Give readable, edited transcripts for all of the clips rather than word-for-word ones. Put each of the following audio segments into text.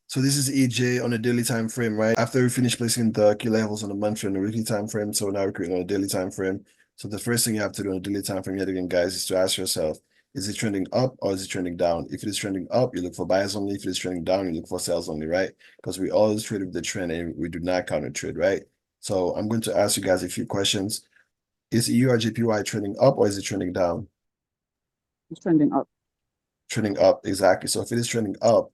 So this is EJ on a daily time frame, right? After we finish placing the key levels on the monthly and the weekly time frame, so now we're creating on a daily time frame. So the first thing you have to do on a daily time frame yet again, guys, is to ask yourself, is it trending up or is it trending down? If it is trending up, you look for buyers only. If it is trending down, you look for sales only, right? Because we always trade with the trend and we do not counter trade, right? So I'm going to ask you guys a few questions. Is EURJPY trending up or is it trending down? It's trending up. Trending up, exactly. So if it is trending up,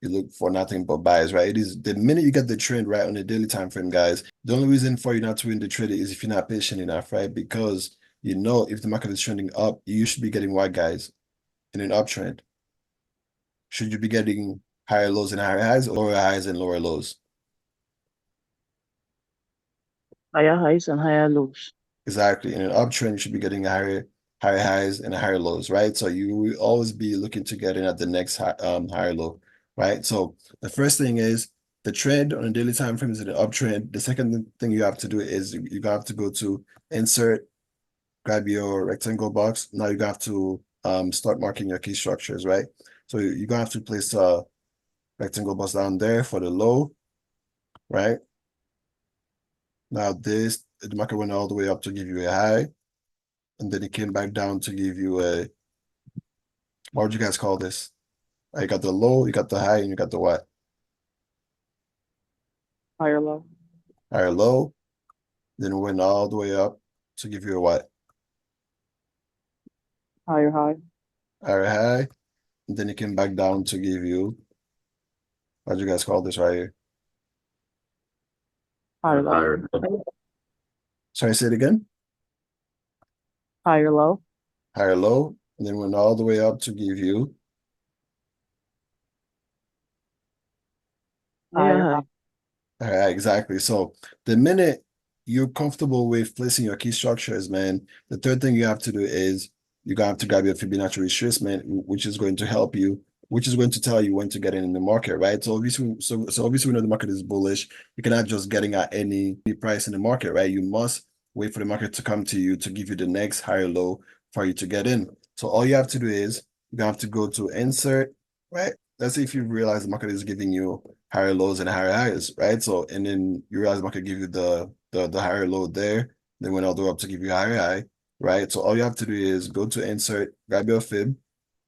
you look for nothing but buys, right? It is the minute you get the trend right on the daily time frame, guys. The only reason for you not to win the trade is if you're not patient enough, right? Because you know if the market is trending up, you should be getting what, guys? In an uptrend. Should you be getting higher lows and higher highs, or lower highs and lower lows? Higher highs and higher lows. Exactly. In an uptrend, you should be getting higher highs and higher lows, right? So you will always be looking to get in at the next higher low, right? So the first thing is the trend on a daily time frame is an uptrend. The second thing you have to do is you have to go to insert, grab your rectangle box. Now you have to start marking your key structures, right? So you're gonna have to place a rectangle box down there for the low, right? Now the market went all the way up to give you a high, and then it came back down to give you a, what would you guys call this? You got the low, you got the high, and you got the what? Higher low. Higher low. Then it went all the way up to give you a what? Higher high. Higher high. And then it came back down to give you, what do you guys call this right here? Higher low. Higher. Sorry, say it again. Higher low. Higher low. And then went all the way up to give you Higher high. higher high. Exactly. So the minute you're comfortable with placing your key structures, man, the third thing you have to do is you're gonna have to grab your Fibonacci retracement, which is going to help you, which is going to tell you when to get in the market, right? So obviously we know the market is bullish. You cannot just getting at any price in the market, right? You must wait for the market to come to you to give you the next higher low for you to get in. So all you have to do is you're gonna have to go to insert, right? Let's say if you realize the market is giving you higher lows and higher highs, right? So and then you realize the market give you the higher low there, then went all the way up to give you a higher high, right? So all you have to do is go to insert, grab your fib,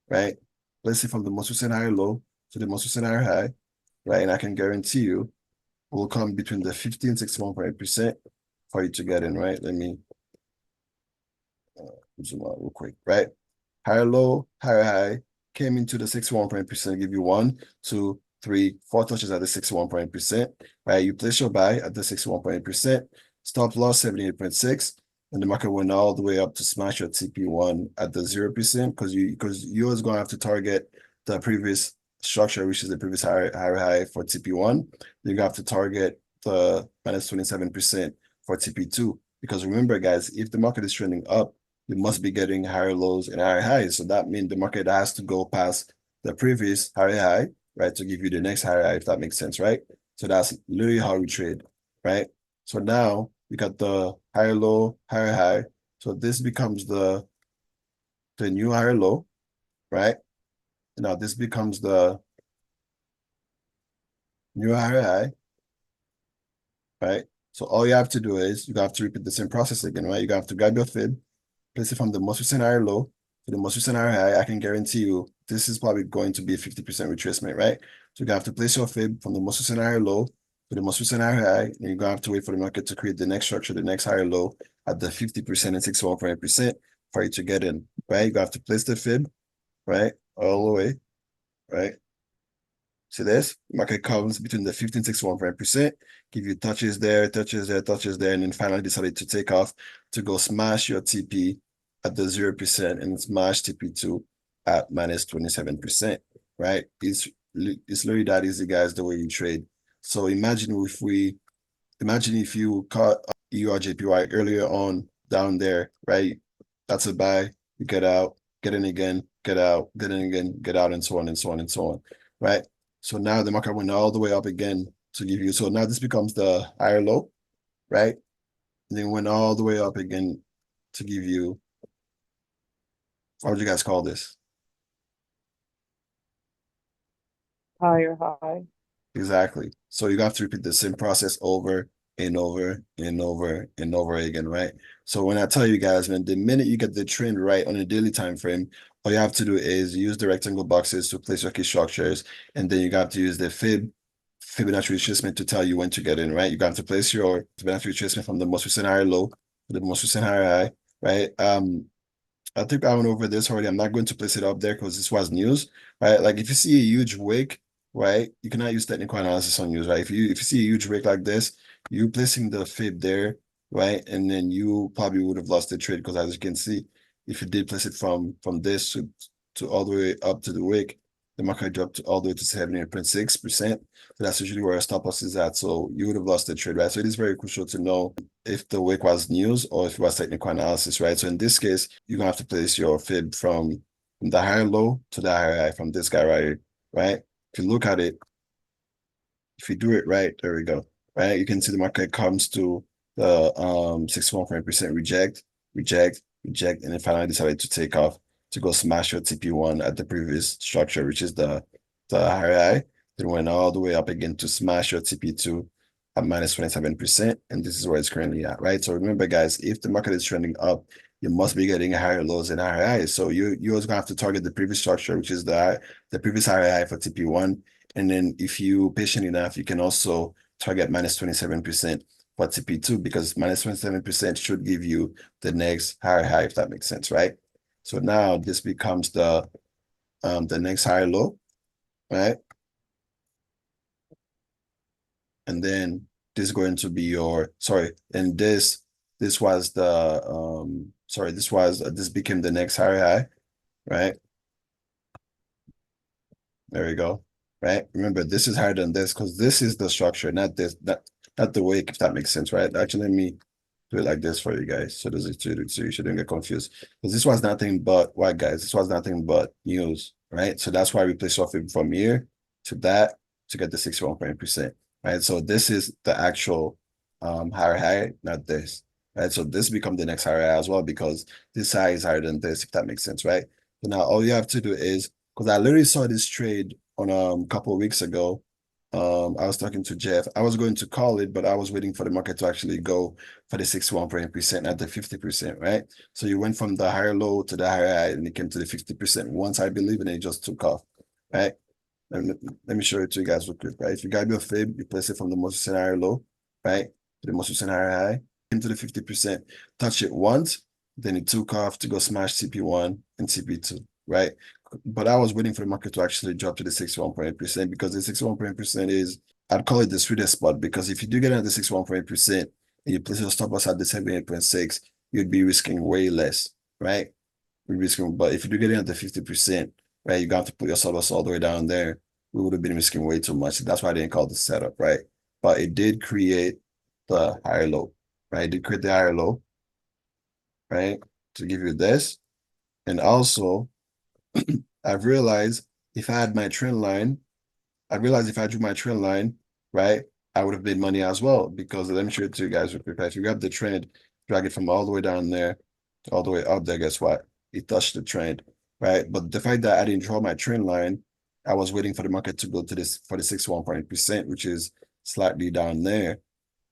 right? Place it from the most recent higher low to the most recent higher high, right? And I can guarantee you will come between the 50 and 61.8% for you to get in, right? Let me zoom out real quick, right? Higher low, higher high, came into the 61%, give you 1, 2, 3, 4 touches at the 61%, right? You place your buy at the 61%, stop loss 78.6, and the market went all the way up to smash your TP1 at the 0%, because you was gonna have to target the previous structure, which is the previous higher high for TP1. You have to target the minus 27% for TP2. Because remember, guys, if the market is trending up, you must be getting higher lows and higher highs. So that means the market has to go past the previous higher high, right, to give you the next higher high, if that makes sense, right? So that's literally how we trade, right? So now we got the higher low, higher high. So this becomes the new higher low, right? Now this becomes the new higher high, right? So all you have to do is you have to repeat the same process again, right? You have to grab your fib, place it from the most recent higher low to the most recent higher high. I can guarantee you this is probably going to be a 50% retracement, right? So you're gonna have to place your fib from the most recent higher low to the most recent higher high, and you're gonna have to wait for the market to create the next structure, the next higher low at the 50% and 61.8% for you to get in, right? You have to place the fib, right? All the way, right? See this? Market comes between the 50 and 61%, give you touches there, touches there, touches there, and then finally decided to take off to go smash your TP at the 0% and smash TP2 at minus 27%, right? It's literally that easy, guys, the way you trade. So imagine if you caught EURJPY earlier on down there, right? That's a buy, you get out, get in again, get out, get in again, get out, and so on and so on and so on, right? So now the market went all the way up again to give you. So now this becomes the higher low, right? And then went all the way up again to give you, what would you guys call this? Higher high. Exactly. So you have to repeat the same process over and over and over and over again, right? So when I tell you guys, man, the minute you get the trend right on a daily time frame, all you have to do is use the rectangle boxes to place your key structures, and then you got to use the Fibonacci retracement to tell you when to get in, right? You got to place your Fibonacci retracement from the most recent higher low to the most recent higher high, right? I think I went over this already. I'm not going to place it up there because this was news, right? Like if you see a huge wick, right, you cannot use technical analysis on news, right? If you see a huge wick like this, you placing the fib there, right, and then you probably would have lost the trade because as you can see, if you did place it from this to all the way up to the wick, the market dropped all the way to 78.6%. So that's usually where a stop loss is at. So you would have lost the trade, right? So it is very crucial to know if the wick was news or if it was technical analysis, right? So in this case, you're gonna have to place your fib from the higher low to the higher high from this guy right here, right? If you look at it, if you do it right, there we go, right? You can see the market comes to the 61% reject, reject, reject, and then finally decided to take off to go smash your TP1 at the previous structure, which is the higher high. Then went all the way up again to smash your TP2 at minus 27%, and this is where it's currently at, right? So remember, guys, if the market is trending up, you must be getting higher lows and higher highs. So you always gonna have to target the previous structure, which is the previous higher high for TP1. And then if you patient enough, you can also target minus 27% for TP2 because minus 27% should give you the next higher high, if that makes sense, right? So now this becomes the next higher low, right? And then this is going to be your sorry, and this was the sorry, this became the next higher high, right? There we go. Right. Remember, this is higher than this because this is the structure, not this, not the wake, if that makes sense, right? Actually, let me do it like this for you guys. So you shouldn't get confused. Because this was nothing but what, guys? This was nothing but news, right? So that's why we place off it from here to that to get the 61%, right? So this is the actual higher high, not this. Right. So this become the next higher high as well because this high is higher than this, if that makes sense, right? So now all you have to do is because I literally saw this trade on a couple of weeks ago. I was talking to Jeff. I was going to call it, but I was waiting for the market to actually go for the 61% at the 50%, right? So you went from the higher low to the higher high and it came to the 50% once, I believe, and it just took off, right? Let me show it to you guys real quick, right? If you got your fib, you place it from the most recent higher low, right? To the most recent higher high, came to the 50%, touch it once, then it took off to go smash CP1 and CP2, right? But I was waiting for the market to actually drop to the 61.8% because the 61.8% is, I'd call it the sweetest spot because if you do get at the 61.8% and you place your stop loss at the 78.6, you'd be risking way less, right? You're risking, but if you do get in at the 50%, right, you got to put your stop loss all the way down there. We would have been risking way too much. That's why I didn't call the setup, right? But it did create the higher low, right? It did create the higher low, right? To give you this. And also, I've realized if I had my trend line, I realized if I drew my trend line, right, I would have made money as well. Because let me show it to you guys real quick. If you grab the trend, drag it from all the way down there to all the way up there, guess what? It touched the trend, right? But the fact that I didn't draw my trend line, I was waiting for the market to go to this for the 61%, which is slightly down there.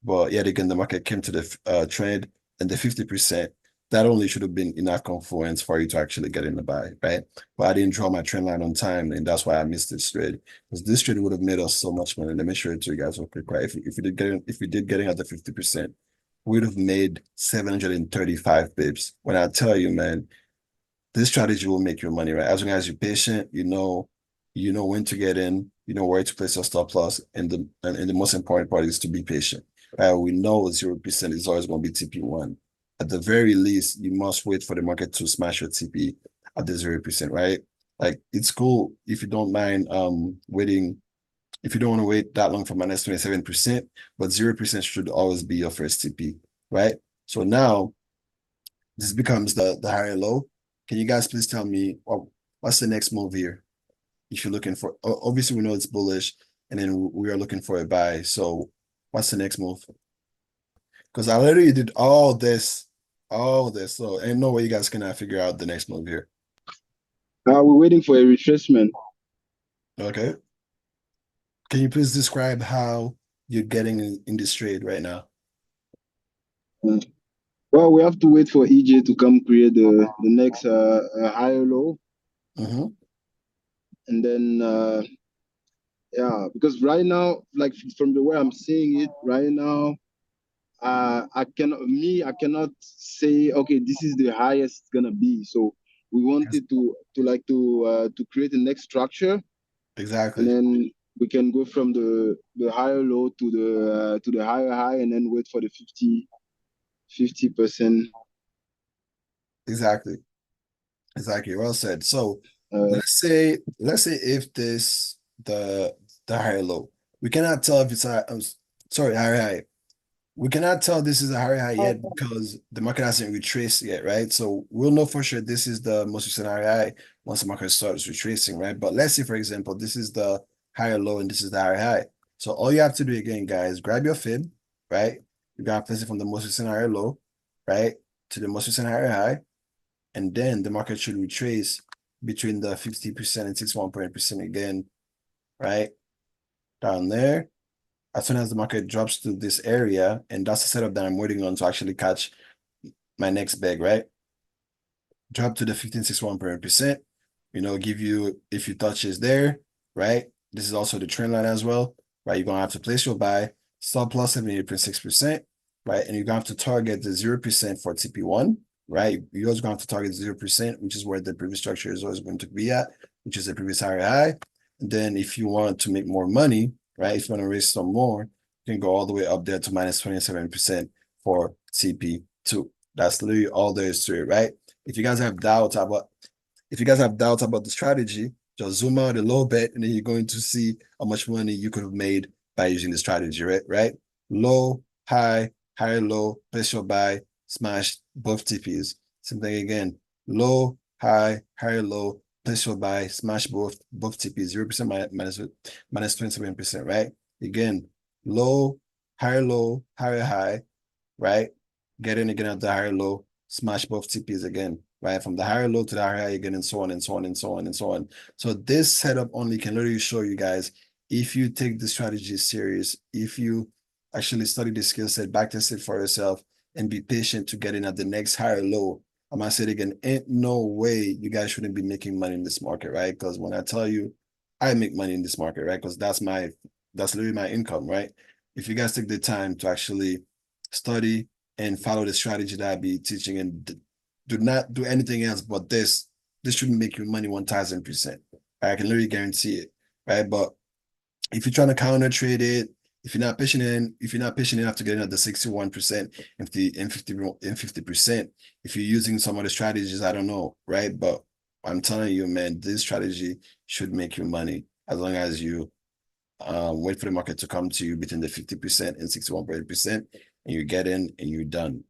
But yet again, the market came to the trend and the 50%. That only should have been enough confluence for you to actually get in the buy, right? But I didn't draw my trend line on time, and that's why I missed this trade. Because this trade would have made us so much money. Let me show it to you guys real quick, right? If we did get in at the 50%, we'd have made 735 pips. When I tell you, man, this strategy will make you money, right? As long as you're patient, you know when to get in, you know where to place your stop loss, and the most important part is to be patient. We know 0% is always going to be TP1. At the very least, you must wait for the market to smash your TP at the 0%, right? Like it's cool if you don't mind waiting, if you don't want to wait that long for minus 27%, but 0% should always be your first TP, right? So now this becomes the higher low. Can you guys please tell me what's the next move here? If you're looking for, obviously we know it's bullish, and then we are looking for a buy. So what's the next move? Because I literally did all this. So ain't no way you guys cannot figure out the next move here. We're waiting for a retracement. Okay. Can you please describe how you're getting in this trade right now? Uh, well, we have to wait for EJ to come create the next higher low, Mm-hmm. and then yeah, because right now, like from the way I'm seeing it right now, I cannot say okay, this is the highest it's gonna be. So we wanted to create a next structure, and Exactly. then we can go from the higher low to the higher high, and then wait for the 50%. Exactly. Exactly. Well said. So Uh, let's say if this the higher low, we cannot tell if it's a sorry, higher high. We cannot tell this is a higher high yet because the market hasn't retraced yet, right? So we'll know for sure this is the most recent higher high once the market starts retracing, right? But let's say, for example, this is the higher low and this is the higher high. So all you have to do again, guys, grab your fib, right? You're gonna place it from the most recent higher low, right, to the most recent higher high, and then the market should retrace between the 50% and 61% again, right? Down there. As soon as the market drops to this area, and that's the setup that I'm waiting on to actually catch my next bag, right? Drop to the 15.61%, give you if you touch is there, right? This is also the trend line as well, right? You're gonna have to place your buy, stop loss 78.6%, right? And you're gonna have to target the 0% for TP1, right? You're always gonna have to target 0%, which is where the previous structure is always going to be at, which is the previous higher high. And then if you want to make more money, right? If you want to raise some more, you can go all the way up there to minus 27% for TP2. That's literally all there is to it, right? If you guys have doubts about if you guys have doubts about the strategy, just zoom out a little bit and then you're going to see how much money you could have made by using the strategy, right? Right? Low, high, higher, low, place your buy, smash both TPs. Same thing again. Low, high, higher, low, place your buy, smash both TPs, 0% minus 27%, right? Again, low, higher, high, right? Get in again at the higher low, smash both TPs again, right? From the higher low to the higher high again, and so on and so on and so on and so on. So this setup only can literally show you guys if you take the strategy serious, if you actually study the skill set, backtest it for yourself, and be patient to get in at the next higher low. I'm gonna say it again, ain't no way you guys shouldn't be making money in this market, right? Because when I tell you I make money in this market, right? Because that's literally my income, right? If you guys take the time to actually study and follow the strategy that I be teaching and do not do anything else but this should make you money 1000%. I can literally guarantee it, right? But if you're trying to counter trade it, if you're not patient enough to get in at the 61% and 50%, if you're using some other strategies, I don't know, right? But I'm telling you, man, this strategy should make you money as long as you wait for the market to come to you between the 50% and 61%, and you get in and you're done.